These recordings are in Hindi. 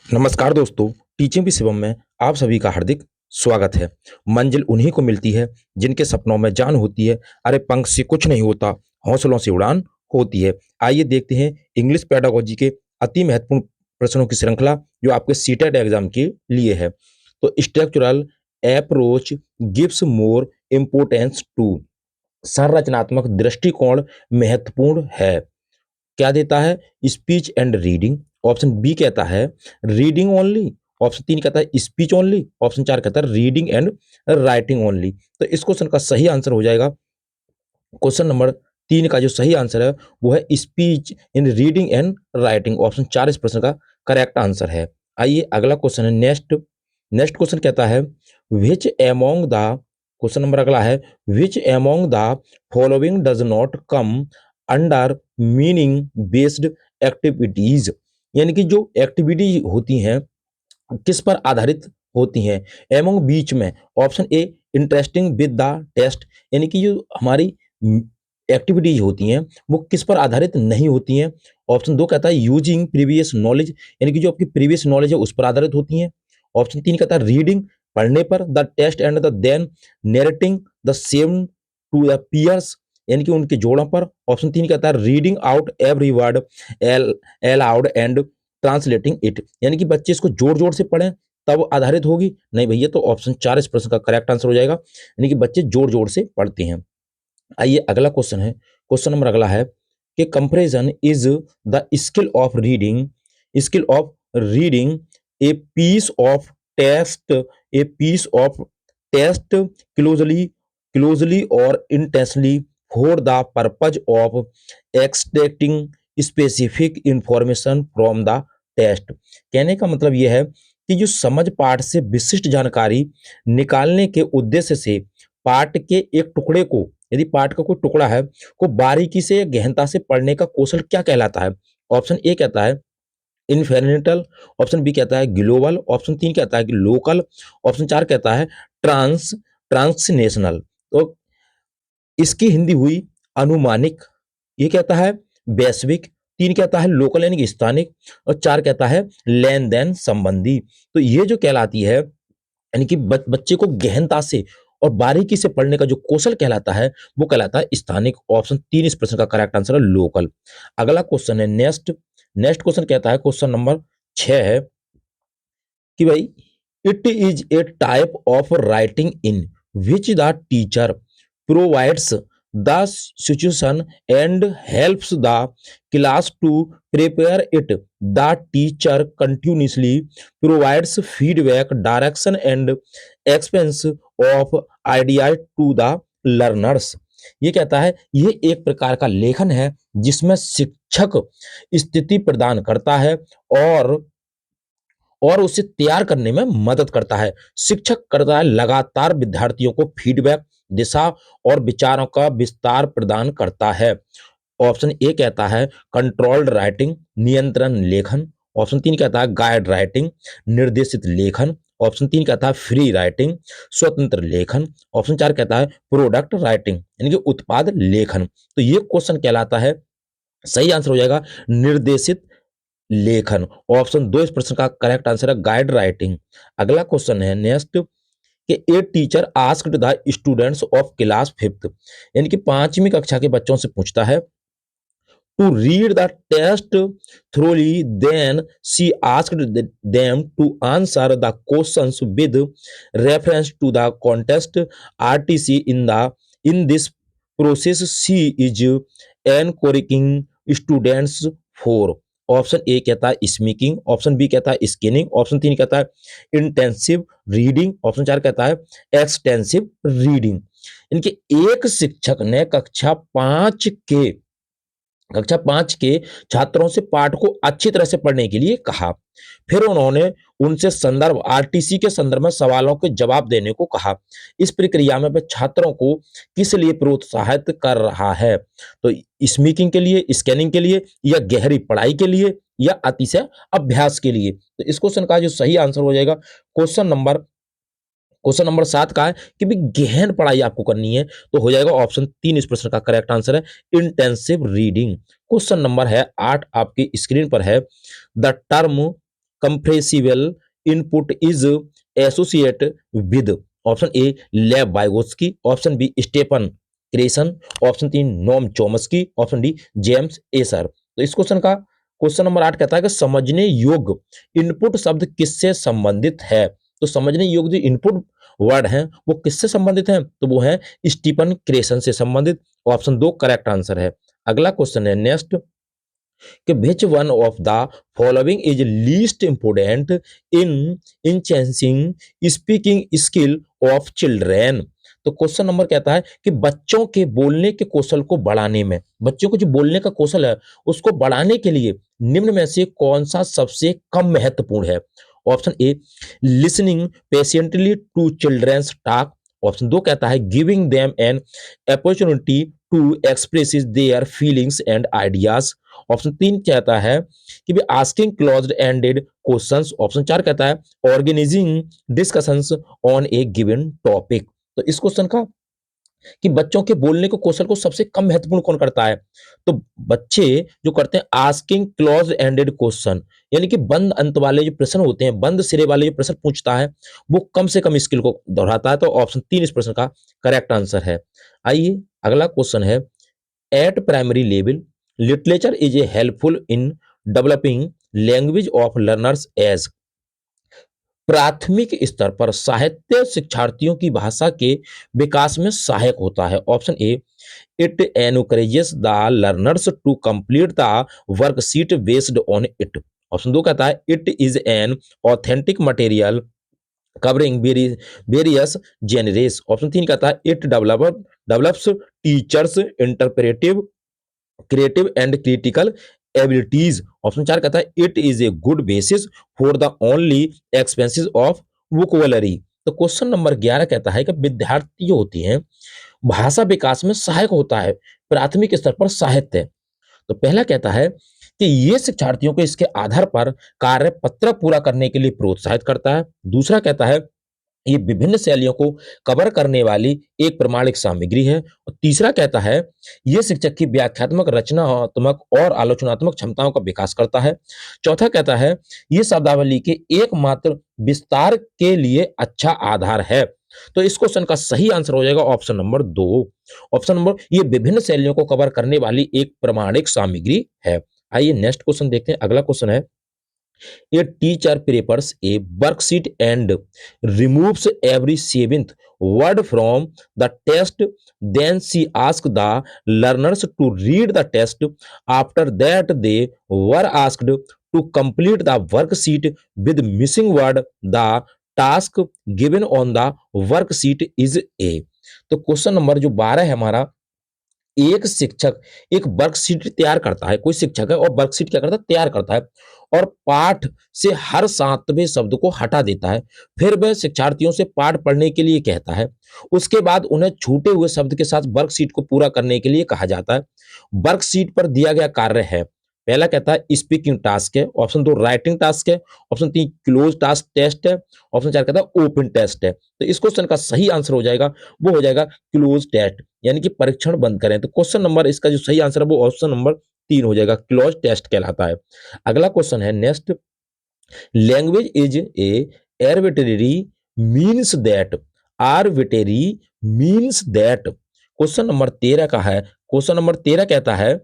नमस्कार दोस्तों, टीचिंग विद शिवम में आप सभी का हार्दिक स्वागत है। मंजिल उन्हीं को मिलती है जिनके सपनों में जान होती है। अरे पंख से कुछ नहीं होता, हौसलों से उड़ान होती है। आइए देखते हैं इंग्लिश पेडागोजी के अति महत्वपूर्ण प्रश्नों की श्रृंखला जो आपके सीटेट एग्जाम के लिए है। तो structural approach gives more importance to, संरचनात्मक दृष्टिकोण महत्वपूर्ण है। क्या देता है? Speech and reading. Option B कहता है रीडिंग ओनली। ऑप्शन 3 कहता है स्पीच ओनली। ऑप्शन 4 कहता है रीडिंग एंड राइटिंग ओनली। तो इस क्वेश्चन का सही आंसर हो जाएगा, क्वेश्चन नंबर 3 का जो सही आंसर है वो है speech in reading and writing. Option 4 इस प्रश्न का करेक्ट आंसर है। आइए अगला क्वेश्चन है नेक्स्ट। नेक्स्ट क्वेश्चन कहता है विच एमोंग द, क्वेश्चन नंबर अगला है विच among the following does not come under meaning based activities. यानी कि जो एक्टिविटी होती हैं किस पर आधारित होती हैं? एमोंग बीच में option A interesting with the test, यानी कि जो हमारी एक्टिविटीज होती हैं वो किस पर आधारित नहीं होती हैं। ऑप्शन 2 कहता है यूजिंग प्रीवियस नॉलेज, यानी कि जो आपकी प्रीवियस नॉलेज है उस पर आधारित होती हैं। ऑप्शन 3 कहता है रीडिंग, पढ़ने पर, the test and the then narrating the same to the peers, यानी कि उनके जोड़ों पर। ऑप्शन 3 कहता है reading out every word aloud and translating it, यानी कि बच्चे इसको जोर जोर से पढ़ें तब आधारित होगी। नहीं भैया, तो ऑप्शन 4 इस प्रश्न का करेक्ट आंसर हो जाएगा, यानी कि बच्चे जोर जोर से पढ़ते हैं। आइए अगला क्वेश्चन है, क्वेश्चन नंबर अगला है कि comparison is the skill of reading, skill of reading a piece of test, a piece of test closely और intensely for the purpose of extracting specific information from the test. कहने का मतलब यह है कि जो समझ पाठ से विशिष्ट जानकारी निकालने के उद्देश्य से पाठ के एक टुकड़े को, यदि पाठ का कोई टुकड़ा है को बारीकी से गहनता से पढ़ने का कौशल क्या कहलाता है? ऑप्शन ए कहता है इन्फेरेंटल। ऑप्शन बी कहता है ग्लोबल। ऑप्शन 3 कहता है कि लोकल। ऑप्शन 4 कहता है ट्रांसनेशनल। तो इसकी हिंदी हुई अनुमानिक, ये कहता है वैश्विक, 3 कहता है लोकल यानी कि स्थानिक, और 4 कहता है लेन देन संबंधी। तो ये जो कहलाती है, यानी कि बच्चे को गहनता से और बारीकी से पढ़ने का जो कौशल कहलाता है वो कहलाता है स्थानिक। ऑप्शन 3 इस प्रश्न का करेक्ट आंसर है लोकल। अगला क्वेश्चन है नेक्स्ट। नेक्स्ट क्वेश्चन कहता है, क्वेश्चन नंबर 6 है कि भाई it is a type of writing in which the teacher provides the situation and helps the class to prepare it. The teacher continuously provides feedback direction and expense of idea to the learners. ये कहता है ये एक प्रकार का लेखन है जिसमें शिक्षक स्थिति प्रदान करता है और उसे तैयार करने में मदद करता है। शिक्षक करता है लगातार विद्यार्थियों को फीडबैक, दिशा और विचारों का विस्तार प्रदान करता है। ऑप्शन ए कहता है कंट्रोल्ड राइटिंग, नियंत्रण लेखन। ऑप्शन 3 कहता है गाइड राइटिंग, निर्देशित लेखन। ऑप्शन 3 कहता है फ्री राइटिंग, स्वतंत्र लेखन। ऑप्शन 4 कहता है प्रोडक्ट राइटिंग, यानी कि उत्पाद लेखन। तो ये क्वेश्चन कहलाता है, सही आंसर हो जाएगा निर्देशित लेखन। ऑप्शन 2 इस प्रश्न का करेक्ट आंसर है गाइड राइटिंग। अगला क्वेश्चन है नेक्स्ट कि a teacher asked the students of class 5th, यानी कि 5वीं कक्षा के बच्चों से पूछता है to read the test thoroughly, then she asked them to answer the questions with reference to the contest RTC in this process she is encouraging students for. Option A कहता है स्पीकिंग। ऑप्शन बी कहता है स्कैनिंग। ऑप्शन 3 कहता है इंटेंसिव रीडिंग। ऑप्शन 4 कहता है एक्सटेंसिव रीडिंग। इनके एक शिक्षक ने कक्षा 5 के छात्रों से पाठ को अच्छी तरह से पढ़ने के लिए कहा। फिर उन्होंने उनसे संदर्भ आरटीसी के संदर्भ में सवालों के जवाब देने को कहा। इस प्रक्रिया में वह छात्रों को किस लिए प्रोत्साहित कर रहा है? तो स्पीकिंग के लिए, स्कैनिंग के लिए, या गहरी पढ़ाई के लिए, या अतिशय अभ्यास के लिए? तो इस क्वेश्चन का जो सही आंसर हो जाएगा क्वेश्चन नंबर 7 का है कि भी गहन पढ़ाई आपको करनी है, तो हो जाएगा ऑप्शन 3 इस प्रश्न का करेक्ट आंसर है इंटेंसिव रीडिंग। क्वेश्चन नंबर है 8 आपकी स्क्रीन पर है the term compressible input is associate with, option A Lev Vygotsky, option B Stephen Krashen, option 3 Noam Chomsky, option D James Asher. तो इस क्वेश्चन का क्वेश्चन नंबर 8 कहता है कि समझने योग्य इनपुट शब्द किससे संबंधित है। तो समझने योग्य जो इनपुट वर्ड है वो किससे संबंधित है, तो वो है स्टीफन क्रेसन से संबंधित। ऑप्शन 2 करेक्ट आंसर है। अगला क्वेश्चन है नेक्स्ट कि which one of the following is least important in enhancing speaking skill of children. तो क्वेश्चन नंबर कहता है कि बच्चों के बोलने के कौशल को बढ़ाने में, बच्चों को जो बोलने का कौशल है उसको बढ़ाने के लिए निम्न में से कौन सा सबसे कम महत्वपूर्ण है। Option A listening patiently to children's talk, option 2 कहता है giving them an opportunity to express their feelings and ideas, option 3 कहता है कि भी asking closed ended questions, option 4 कहता है organising discussions on a given topic. तो इस क्वेश्चन का कि बच्चों के बोलने के कौशल को सबसे कम महत्वपूर्ण कौन करता है, तो बच्चे जो करते हैं आस्किंग क्लोज एंडेड क्वेश्चन, यानी कि बंद अंत वाले जो प्रश्न होते हैं, बंद सिरे वाले जो प्रश्न पूछता है वो कम से कम स्किल को दोहराता है। तो ऑप्शन 3 इस प्रश्न का करेक्ट आंसर है। आइए अगला क्वेश्चन है at primary level literature is a helpful in developing language of learners age. प्राथमिक स्तर पर साहित्य शिक्षार्थियों की भाषा के विकास में सहायक होता है। Option A it encourages the learners to complete the worksheet based on it, option 2 कहता है it is an authentic material covering various genres, option 3 कहता है it develops teachers interpretive creative and critical abilities, option 4 कहता है it is a good basis for the only expenses of vocabulary. तो क्वेश्चन नंबर 11 कहता है कि विद्यार्थी जो होती हैं भाषा विकास में सहायक होता है प्राथमिक स्तर पर साहित्य। तो पहला कहता है कि ये शिक्षार्थियों को इसके आधार पर कार्य पत्र पूरा करने के लिए प्रोत्साहित करता है। दूसरा कहता है ये विभिन्न शैलियों को कवर करने वाली एक प्रमाणिक सामग्री है। और तीसरा कहता है ये शिक्षक की व्याख्यात्मक रचनात्मक और आलोचनात्मक क्षमताओं का विकास करता है। चौथा कहता है ये शब्दावली के एकमात्र विस्तार के लिए अच्छा आधार है। तो इस क्वेश्चन का सही आंसर हो जाएगा ऑप्शन नंबर 2। ऑप्शन नंबर ये विभिन्न शैलियों को कवर करने वाली एक प्रमाणिक सामग्री है। आइए नेक्स्ट क्वेश्चन देखते हैं। अगला क्वेश्चन है A teacher prepares a worksheet and removes every seventh word from the test. Then she asks the learners to read the test. After that, they were asked to complete the worksheet with missing word. The task given on the worksheet is A. तो क्वेश्चन नंबर जो 12 है हमारा, एक शिक्षक एक वर्कशीट तैयार करता है, कोई शिक्षक है और वर्कशीट क्या करता है तैयार करता है और पाठ से हर 7वें शब्द को हटा देता है। फिर वह शिक्षार्थियों से पाठ पढ़ने के लिए कहता है। उसके बाद उन्हें छूटे हुए शब्द के साथ वर्कशीट को पूरा करने के लिए कहा जाता है। वर्कशीट पर दिया गया कार्य है, पहला कहता है स्पीकिंग टास्क है, ऑप्शन 2 राइटिंग टास्क है, ऑप्शन 3 क्लोज टास्क टेस्ट है, ऑप्शन 4 कहता है ओपन टेस्ट है। तो इस क्वेश्चन का सही आंसर हो जाएगा वो हो जाएगा क्लोज टेस्ट, यानी कि परीक्षण बंद करें। तो क्वेश्चन नंबर इसका जो सही आंसर है वो ऑप्शन नंबर 3 हो जाएगा, क्लोज टेस्ट कहलाता है। अगला क्वेश्चन है next language is a arbitrary means that, arbitrary means that question number 13 का है। क्वेश्चन नंबर 13 कहता है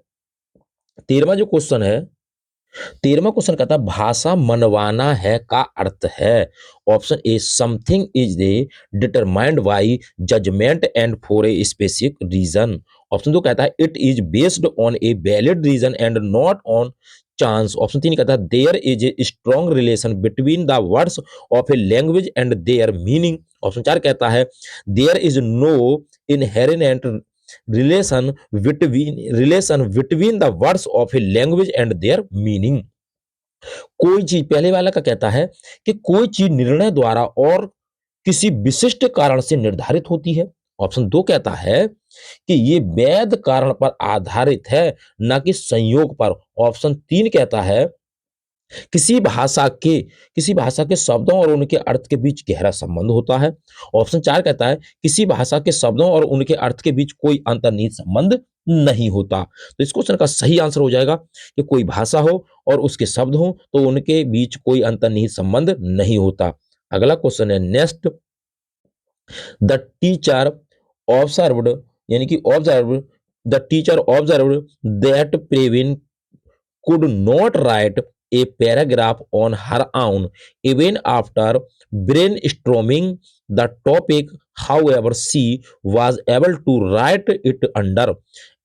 13वां जो क्वेश्चन है 13वां क्वेश्चन कहता है भाषा मनवाना है का अर्थ है। Option A something is a determined by judgment and for a specific reason, option 2 कहता है it is based on a valid reason and not on chance, option 3 कहता है there is a strong relation between the words of a language and their meaning, option 4 कहता है there is no inherent relation between the words of a language and their meaning. कोई चीज पहले वाला का कहता है कि कोई चीज निर्णय द्वारा और किसी विशिष्ट कारण से निर्धारित होती है। ऑप्शन 2 कहता है कि ये वैध कारण पर आधारित है न कि संयोग पर। ऑप्शन 3 कहता है किसी भाषा के शब्दों और उनके अर्थ के बीच गहरा संबंध होता है। ऑप्शन 4 कहता है किसी भाषा के शब्दों और उनके अर्थ के बीच कोई अंतर्निहित संबंध नहीं होता। तो इस क्वेश्चन का सही आंसर हो जाएगा कि कोई भाषा हो और उसके शब्द हो तो उनके बीच कोई अंतर्निहित संबंध नहीं होता। अगला क्वेश्चन है नेक्स्ट, द टीचर ऑब्जर्व्ड, यानी कि observe, the teacher observed that Praveen could not write a paragraph on her own even after brainstorming the topic. However, she was able to write it under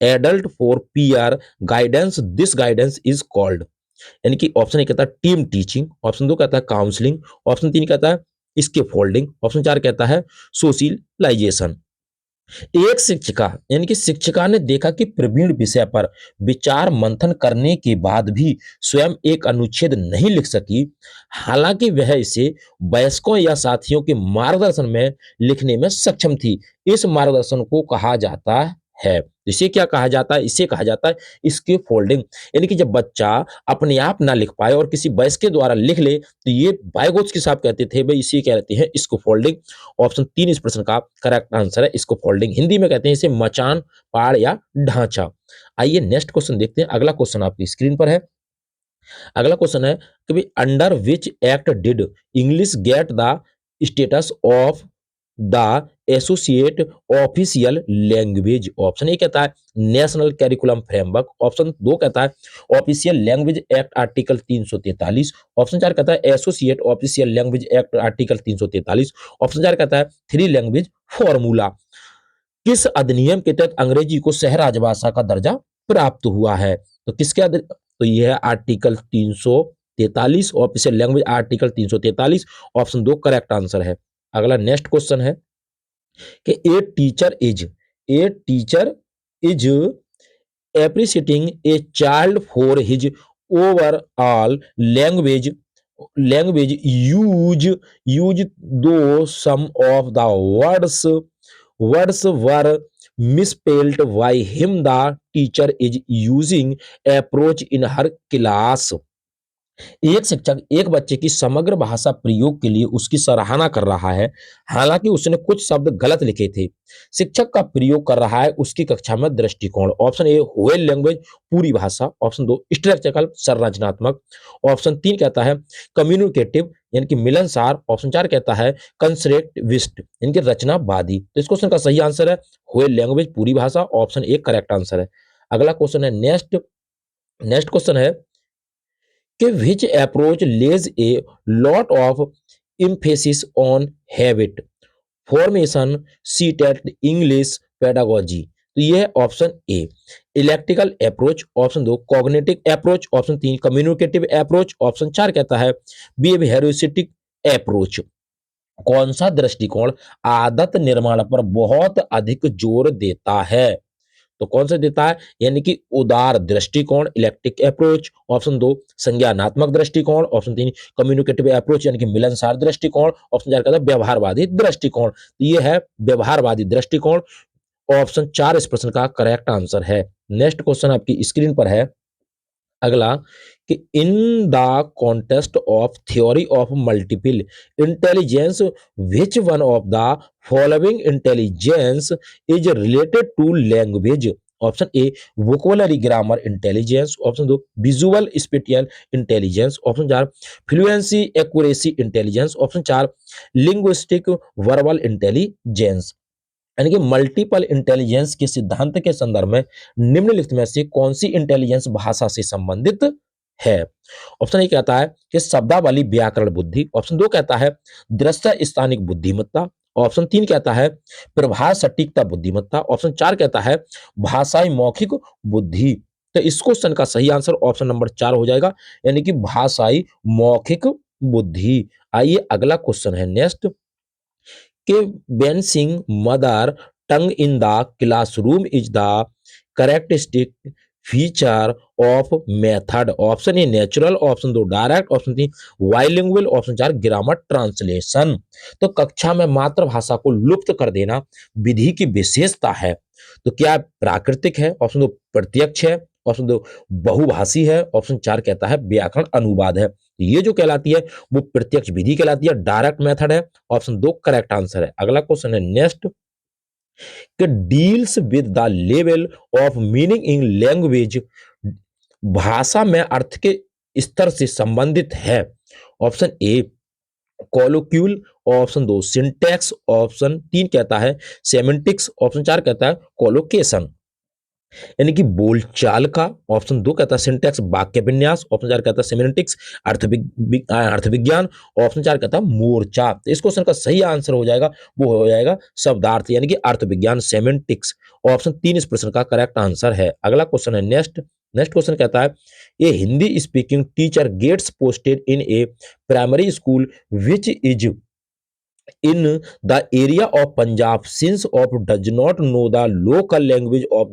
adult for peer guidance. This guidance is called, यानी कि ऑप्शन ए कहता है टीम टीचिंग, ऑप्शन दो कहता है काउंसलिंग, ऑप्शन तीन कहता है इसके फोल्डिंग, ऑप्शन चार कहता है सोशलाइजेशन। एक शिक्षिका, यानी कि शिक्षिका ने देखा कि प्रवीण विषय पर विचार मंथन करने के बाद भी स्वयं एक अनुच्छेद नहीं लिख सकी, हालांकि वह इसे वयस्कों या साथियों के मार्गदर्शन में लिखने में सक्षम थी। इस मार्गदर्शन को कहा जाता है, इसे क्या कहा जाता है, इसे कहा जाता है इसके फोल्डिंग। यानी कि जब बच्चा अपने आप ना लिख पाए और किसी वयस्क के द्वारा लिख ले तो ये बायगोत्स के साहब कहते थे भाई इसे क्या कहते हैं, इसको फोल्डिंग। ऑप्शन तीन इस प्रश्न का करेक्ट आंसर है, इसको फोल्डिंग। हिंदी में कहते हैं इसे मचान, पाड़ या ढांचा। आइए नेक्स्ट क्वेश्चन देखते हैं। अगला क्वेश्चन आपकी स्क्रीन पर है। अगला क्वेश्चन है कि भाई under which act did English get the status of the associate official language. Option A कहता है नेशनल कैरिकुलम फ्रेमवर्क, ऑप्शन दो कहता है official language act article 343, option चार कहता है associate official language act article 343, option चार कहता है थ्री लैंग्वेज फॉर्मूला। किस अधिनियम के तहत अंग्रेजी को सह राजभाषा का दर्जा प्राप्त हुआ है? तो तो यह है article 343, official language article 343, option दो करेक्ट आंसर है। अगला नेक्स्ट क्वेश्चन है कि a teacher is appreciating a child for his overall language use though some of the words were misspelled by him, the teacher is using approach in her class। एक शिक्षक एक बच्चे की समग्र भाषा प्रयोग के लिए उसकी सराहना कर रहा है, हालांकि उसने कुछ शब्द गलत लिखे थे। शिक्षक का प्रयोग कर रहा है उसकी कक्षा में दृष्टिकोण। ऑप्शन ए होल लैंग्वेज पूरी भाषा, ऑप्शन दो स्ट्रक्चरल संरचनात्मक, ऑप्शन तीन कहता है कम्युनिकेटिव यानी कि मिलनसार, ऑप्शन चार कहता है कंस्ट्रक्टिविस्ट यानी कि रचनावादी। तो इस क्वेश्चन का सही आंसर है होल लैंग्वेज पूरी भाषा, ऑप्शन ए करेक्ट आंसर है। अगला क्वेश्चन है नेक्स्ट नेक्स्ट क्वेश्चन है कि which approach lays a lot of emphasis on habit formation CTET English pedagogy। तो ये है ऑप्शन ए इलेक्ट्रिकल अप्रोच, ऑप्शन दो कॉग्निटिव अप्रोच, ऑप्शन तीन कम्युनिकेटिव अप्रोच, ऑप्शन चार कहता है बिहेवियरिस्टिक अप्रोच। कौन सा दृष्टिकोण आदत निर्माण पर बहुत अधिक जोर देता है? तो कौन सा देता है, यानी कि उदार दृष्टिकोण इलेक्ट्रिक अप्रोच, ऑप्शन दो संज्ञानात्मक दृष्टिकोण, ऑप्शन तीन कम्युनिकेटिव अप्रोच यानी कि मिलनसार दृष्टिकोण, ऑप्शन चार कहता है व्यवहारवादी दृष्टिकोण। तो ये है व्यवहारवादी दृष्टिकोण, ऑप्शन चार इस प्रश्न का करेक्ट आंसर है। नेक्स्ट क्वेश्चन आपकी स्क्रीन पर है अगला कि in the context of theory of multiple intelligence which one of the following intelligence is related to language? Option A vocabulary grammar intelligence, option दो विजुअल स्पेटियल इंटेलिजेंस, ऑप्शन चार फ्लुएंसी एक्यूरेसी इंटेलिजेंस, ऑप्शन चार लिंग्विस्टिक वर्बल इंटेलिजेंस। यानी कि मल्टीपल इंटेलिजेंस के सिद्धांत के संदर्भ में निम्नलिखित में से कौन सी इंटेलिजेंस भाषा से संबंधित है? ऑप्शन ए कहता है कि शब्दावली व्याकरण बुद्धि, ऑप्शन दो कहता है दृश्य स्थानिक बुद्धिमत्ता, ऑप्शन तीन कहता है प्रभाव सटीकता बुद्धिमत्ता, ऑप्शन चार कहता है भाषाई मौखिक बुद्धि। तो इस क्वेश्चन का सही आंसर ऑप्शन नंबर चार हो जाएगा, यानी कि भाषाई मौखिक बुद्धि। आइए अगला क्वेश्चन है नेक्स्ट कि banning mother tongue in the classroom is the characteristic feature of method. Option A natural, option दो डायरेक्ट, ऑप्शन तीन बाइलिंगुअल, ऑप्शन चार ग्रामर ट्रांसलेशन। तो कक्षा में मातृभाषा को लुप्त कर देना विधि की विशेषता है, तो क्या प्राकृतिक है? ऑप्शन दो प्रत्यक्ष है, ऑप्शन दो बहुभाषी है, ऑप्शन चार कहता है व्याकरण अनुवाद है। ये जो कहलाती है वो प्रत्यक्ष विधि कहलाती है, डायरेक्ट मेथड है, ऑप्शन दो करेक्ट आंसर है। अगला क्वेश्चन है नेक्स्ट कि deals with the level of meaning in language, भाषा में अर्थ के स्तर से संबंधित है। ऑप्शन ए कॉलोक्यूल, ऑप्शन दो सिंटैक्स, ऑप्शन तीन कहता है सेमेंटिक्स, ऑप्शन चार कहता है कॉलोकेशन। यानी कि बोलचाल का, ऑप्शन दो कहता है सिंटैक्स वाक्य विन्यास, ऑप्शन चार कहता है सेमेंटिक्स अर्थ विज्ञान, ऑप्शन चार कहता है मोर्चा। तो इस क्वेश्चन का सही आंसर हो जाएगा, वो हो जाएगा शब्दार्थ यानी कि अर्थ विज्ञान सेमेंटिक्स। ऑप्शन तीन इस प्रश्न का करेक्ट आंसर है। अगला क्वेश्चन है नेक्स्ट। नेक्स्ट क्वेश्चन कहता है A Hindi speaking teacher gets posted in a primary school which is in the area of Punjab, since of does not know the local language of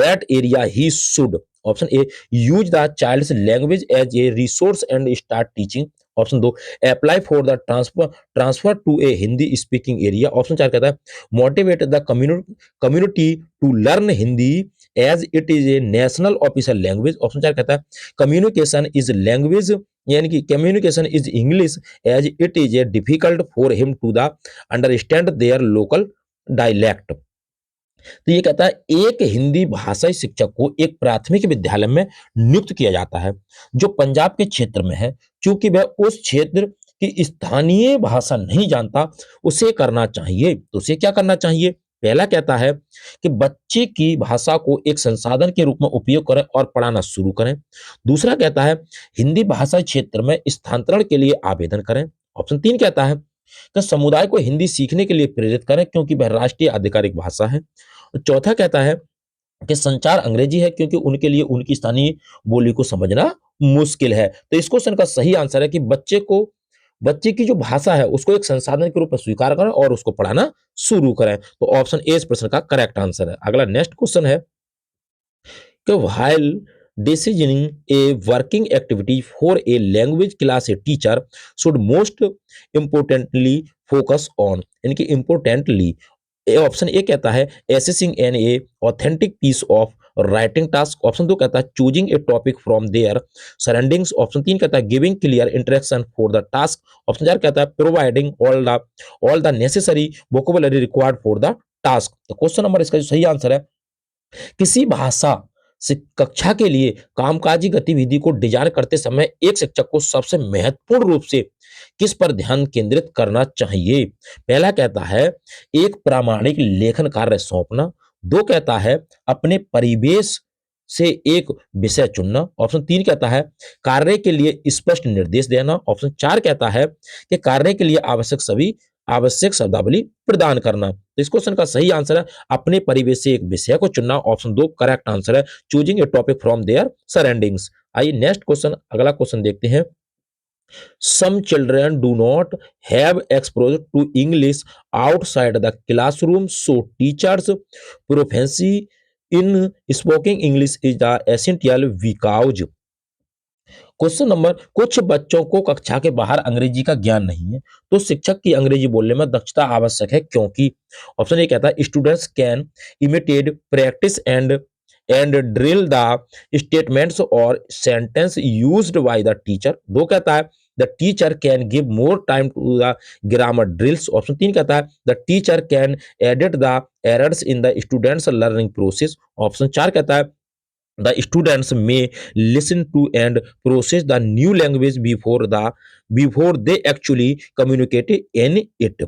that area, he should option A use the child's language as a resource and start teaching, option दो apply for the transfer to a Hindi speaking area, option चार कहता है motivate the community to learn Hindi as it is a national official language, option चार कहता है कम्युनिकेशन इज लैंग्वेज यानी कि communication is English as it is a difficult for him to the understand their local dialect. तो ये कहता है एक हिंदी भाषाई शिक्षक को एक प्राथमिक विद्यालय में नियुक्त किया जाता है जो पंजाब के क्षेत्र में है। क्योंकि वह उस क्षेत्र की स्थानीय भाषा नहीं जानता, उसे करना चाहिए। तो उसे क्या करना चाहिए? पहला कहता है कि बच्चे की भाषा को एक संसाधन के रूप में उपयोग करें और पढ़ाना शुरू करें। दूसरा कहता है हिंदी भाषा क्षेत्र में स्थानांतरण के लिए आवेदन करें। ऑप्शन तीन कहता है कि समुदाय को हिंदी सीखने के लिए प्रेरित करें क्योंकि वह राष्ट्रीय आधिकारिक भाषा है। चौथा कहता है कि संचार अंग्रेजी है क्योंकि उनके लिए उनकी स्थानीय बोली को समझना मुश्किल है। तो इस क्वेश्चन का सही आंसर है कि बच्चे की जो भाषा है उसको एक संसाधन के रूप में स्वीकार करें और उसको पढ़ाना शुरू करें। तो ऑप्शन ए इस प्रश्न का करेक्ट आंसर है। अगला नेक्स्ट क्वेश्चन है कि while designing a working activity for a language class, a teacher should most importantly focus on, यानी कि importantly ऑप्शन ए कहता है assessing an a authentic piece of writing task, option दो कहता है choosing a topic from there surroundings, option तीन कहता है giving clear interaction for the task, option चार कहता है providing all the necessary vocabulary required for the task. तो क्वेश्चन नंबर इसका जो सही आंसर है किसी भाषा से कक्षा के लिए कामकाजी गतिविधि को डिजाइन करते समय एक शिक्षक को सबसे महत्वपूर्ण रूप से किस पर ध्यान केंद्रित करना चाहिए? पहला कहता है एक प्रामाणिक लेखन कार्य सौंपना, दो कहता है अपने परिवेश से एक विषय चुनना, ऑप्शन तीन कहता है कार्य के लिए स्पष्ट निर्देश देना, ऑप्शन चार कहता है कि कार्य के लिए आवश्यक शब्दावली प्रदान करना। तो इस क्वेश्चन का सही आंसर है अपने परिवेश से एक विषय को चुनना, ऑप्शन दो करेक्ट आंसर है choosing a topic from there surroundings. आइए नेक्स्ट क्वेश्चन, अगला क्वेश्चन देखते हैं। Some children do not have exposure to English outside the classroom, so teachers' proficiency in spoken English is the essential because question number कुछ बच्चों को कक्षा के बाहर अंग्रेजी का ज्ञान नहीं है तो शिक्षक की अंग्रेजी बोलने में दक्षता आवश्यक है क्योंकि ऑप्शन ए कहता है students can imitate practice and drill the statements और sentence used by the teacher, दो कहता है the teacher can give more time to the grammar drills, option तीन कहता है the teacher can edit the errors in the students learning process, option चार कहता है the students may listen to and process the new language before they actually communicate in it।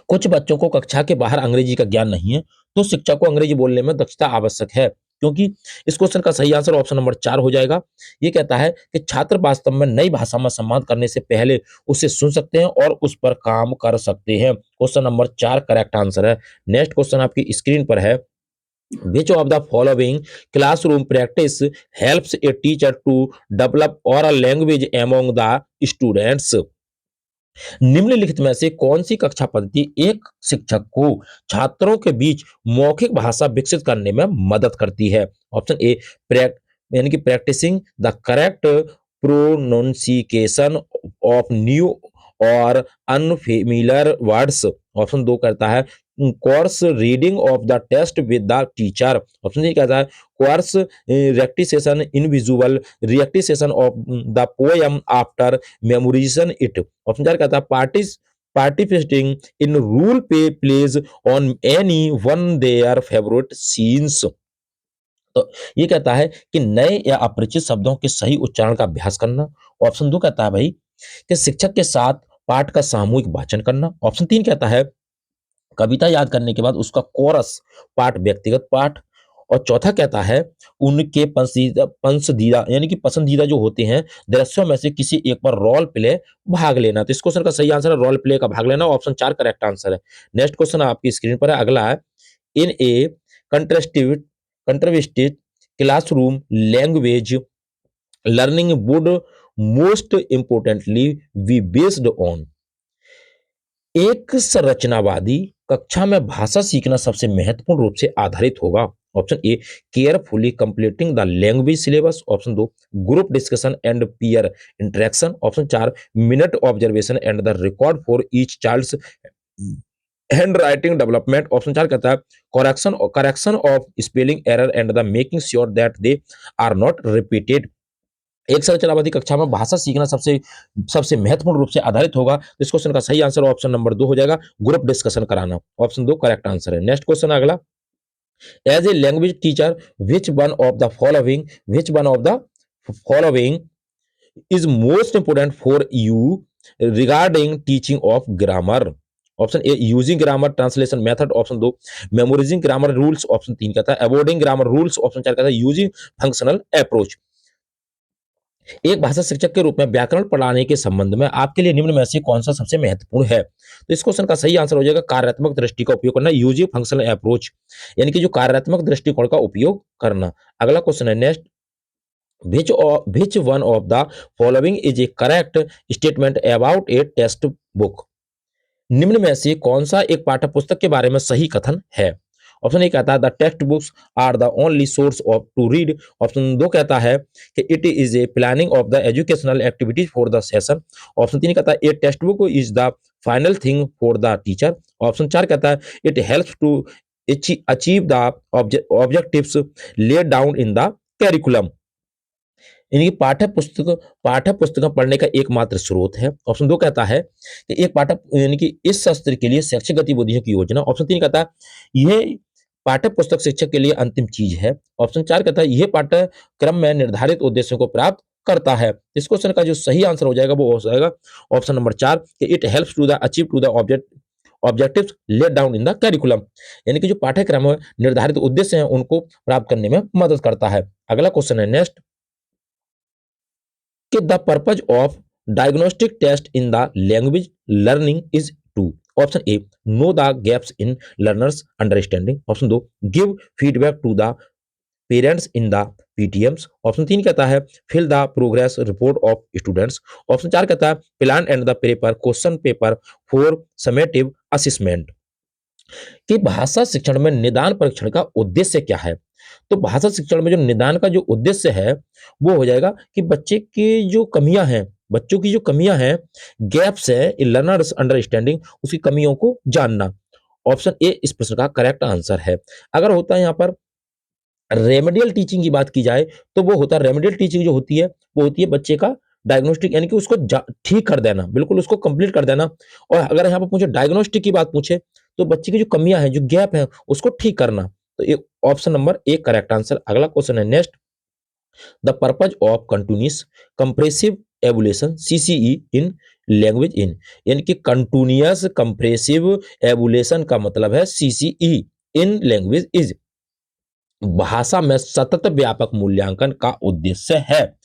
कुछ बच्चों को कक्षा के बाहर अंग्रेजी का ज्ञान नहीं है तो शिक्षक को अंग्रेजी बोलने में दक्षता आवश्यक है क्योंकि इस क्वेश्चन का सही आंसर ऑप्शन नंबर चार हो जाएगा। ये कहता है कि छात्र वास्तव में नई भाषा में संवाद करने से पहले उसे सुन सकते हैं और उस पर काम कर सकते हैं। क्वेश्चन नंबर चार करेक्ट आंसर है। नेक्स्ट क्वेश्चन आपकी स्क्रीन पर है। Which of the following classroom practice helps a teacher to develop oral language among the students? निम्नलिखित में से कौन सी कक्षा पद्धति एक शिक्षक को छात्रों के बीच मौखिक भाषा विकसित करने में मदद करती है? ऑप्शन ए यानी कि practising the correct pronunciation of new और अनफेमिलियर वर्ड्स, ऑप्शन दो करता है chorus reading of the test with the teacher, option C कहता है chorus recitation in visual recitation of the poem after memorisation it, option चार कहता है participating in role play plays on any one their favorite scenes। तो ये कहता है कि नए या अपरिचित शब्दों के सही उच्चारण का अभ्यास करना। ऑप्शन 2 कहता है भाई कि शिक्षक के साथ पाठ का सामूहिक वाचन करना। ऑप्शन 3 कहता है कविता याद करने के बाद उसका कोरस पाठ, व्यक्तिगत पाठ। और चौथा कहता है उनके पंसदीदा यानी कि पसंदीदा जो होते हैं दृश्यों में से किसी एक पर रोल प्ले भाग लेना। तो इस क्वेश्चन का सही आंसर है रोल प्ले का भाग लेना। ऑप्शन 4 करेक्ट आंसर है। नेक्स्ट क्वेश्चन आपकी स्क्रीन पर है, अगला है in a contrastive constructivist classroom language learning would most importantly be based on. एक संरचनावादी कक्षा में भाषा सीखना सबसे महत्वपूर्ण रूप से आधारित होगा। Option A carefully completing the language syllabus. Option 2 group discussion and peer interaction. Option 4 minute observation and the record for each child's hand writing development. Option 4 कहता है correction of spelling error and the making sure that they are not repeated. एक संरचनावादी कक्षा में भाषा सीखना सबसे सबसे महत्वपूर्ण रूप से आधारित होगा। तो इस क्वेश्चन का सही आंसर ऑप्शन नंबर 2 हो जाएगा, ग्रुप डिस्कशन कराना। ऑप्शन 2 करेक्ट आंसर है। नेक्स्ट क्वेश्चन अगला, as a language teacher which one of the following is most important for you regarding teaching of grammar. Option A using grammar translation method. Option 2 memorising grammar rules. Option 3 कहता है अवॉइडिंग ग्रामर रूल्स। ऑप्शन 4 कहता है यूजिंग फंक्शनल अप्रोच। एक भाषा शिक्षक के रूप में व्याकरण पढ़ाने के संबंध में आपके लिए निम्न में से कौन सा सबसे महत्वपूर्ण है। तो इस क्वेश्चन का सही आंसर हो जाएगा कार्यात्मक दृष्टि का उपयोग करना, यूजिंग फंक्शनल अप्रोच, यानी कि जो कार्यात्मक दृष्टिकोण का उपयोग करना। अगला क्वेश्चन है next, which one of the following is a correct statement about a text book. निम्न में से कौन सा एक पाठ्य पुस्तक के बारे में सही कथन है। ऑप्शन ए कहता है the text books are the only source of to read. Option 2 कहता है कि it is a planning of the educational activities for the session. Option 3 कहता है a text book is the final thing for the teacher. Option 4 कहता है it helps to achieve the objectives laid down in the curriculum. यानी पाठ्य पुस्तक पढ़ने का एकमात्र स्रोत है। ऑप्शन 2 कहता है कि एक पाठ्य यानी कि इस सत्र के लिए शैक्षिक गतिविधियों की योजना। ऑप्शन 3 कहता है यह पाठ्य पुस्तक शिक्षक के लिए अंतिम चीज है। ऑप्शन 4 कहता है यह पाठ्यक्रम में निर्धारित उद्देश्यों को प्राप्त करता है। इस क्वेश्चन का जो सही आंसर हो जाएगा वो हो जाएगा ऑप्शन नंबर 4 कि it helps to the achieve to the objectives let down in the curriculum, यानी कि जो पाठ्यक्रम में निर्धारित उद्देश्य हैं उनको प्राप्त करने में मदद करता है। अगला क्वेश्चन है नेक्स्ट, कि the purpose of diagnostic test in the language learning is to. Option A know the gaps in learners understanding. Option 2 give feedback to the parents in the PTMs. Option 3 कहता है fill the progress report of students. Option 4 कहता है plan and the paper question paper for summative assessment. कि भाषा शिक्षण में निदान परीक्षण का उद्देश्य क्या है। तो भाषा शिक्षण में जो निदान का जो उद्देश्य है वो हो जाएगा कि बच्चे की जो कमियां हैं, बच्चों की जो कमियां हैं, गैप्स है, लर्नर्स अंडरस्टैंडिंग, उसकी कमियों को जानना। ऑप्शन ए इस प्रश्न का करेक्ट आंसर है। अगर होता है यहाँ पर रेमेडियल टीचिंग की बात की जाए तो वो होता है रेमेडियल टीचिंग जो होती है वो होती है बच्चे का डायग्नोस्टिक, यानी कि उसको ठीक कर देना, बिल्कुल उसको कंप्लीट कर देना। और अगर यहाँ पर पूछे डायग्नोस्टिक की बात पूछे तो बच्चे की जो कमियां हैं, जो गैप है, उसको ठीक करना। तो ये ऑप्शन नंबर 1 करेक्ट आंसर। अगला क्वेश्चन है next, the purpose of continuous comprehensive evaluation CCE in language in, यानी कि कंटिन्यूअस कंप्रेसिव एवुलेशन का मतलब है सीसीई इन लैंग्वेज इज, भाषा में सतत व्यापक मूल्यांकन का उद्देश्य है।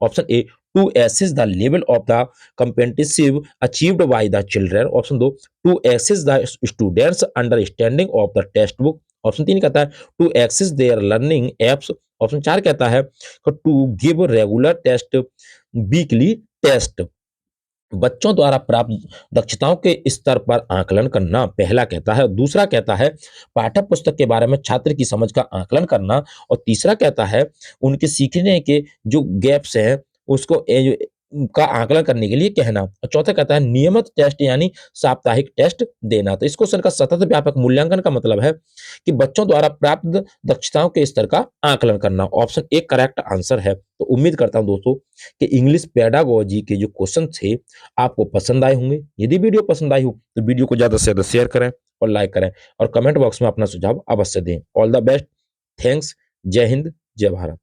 Option A to assess the level of the competitive achieved by the children. Option 2 to assess the students understanding of the text book. Option 3 कहता है to access their learning apps. Option 4 कहता है to give regular test weekly test, बच्चों द्वारा प्राप्त दक्षताओं के स्तर पर आकलन करना पहला कहता है। दूसरा कहता है पाठ्य पुस्तक के बारे में छात्र की समझ का आकलन करना। और तीसरा कहता है उनके सीखने के जो गैप्स हैं उसको का आकलन करने के लिए कहना। और चौथा कहता है नियमित टेस्ट यानी साप्ताहिक टेस्ट देना। तो इस क्वेश्चन का सतत व्यापक मूल्यांकन का मतलब है कि बच्चों द्वारा प्राप्त दक्षताओं के स्तर का आकलन करना। ऑप्शन 1 करेक्ट आंसर है। तो तो उम्मीद करता हूं दोस्तों कि इंग्लिश पेडागोजी के जो क्वेश्चन थे आपको पसंद आए होंगे। यदि वीडियो पसंद आई हो तो वीडियो को ज्यादा से ज्यादा शेयर करें और लाइक करें और कमेंट बॉक्स में अपना सुझाव अवश्य दें। All the best. थैंक्स। जय हिंद, जय भारत।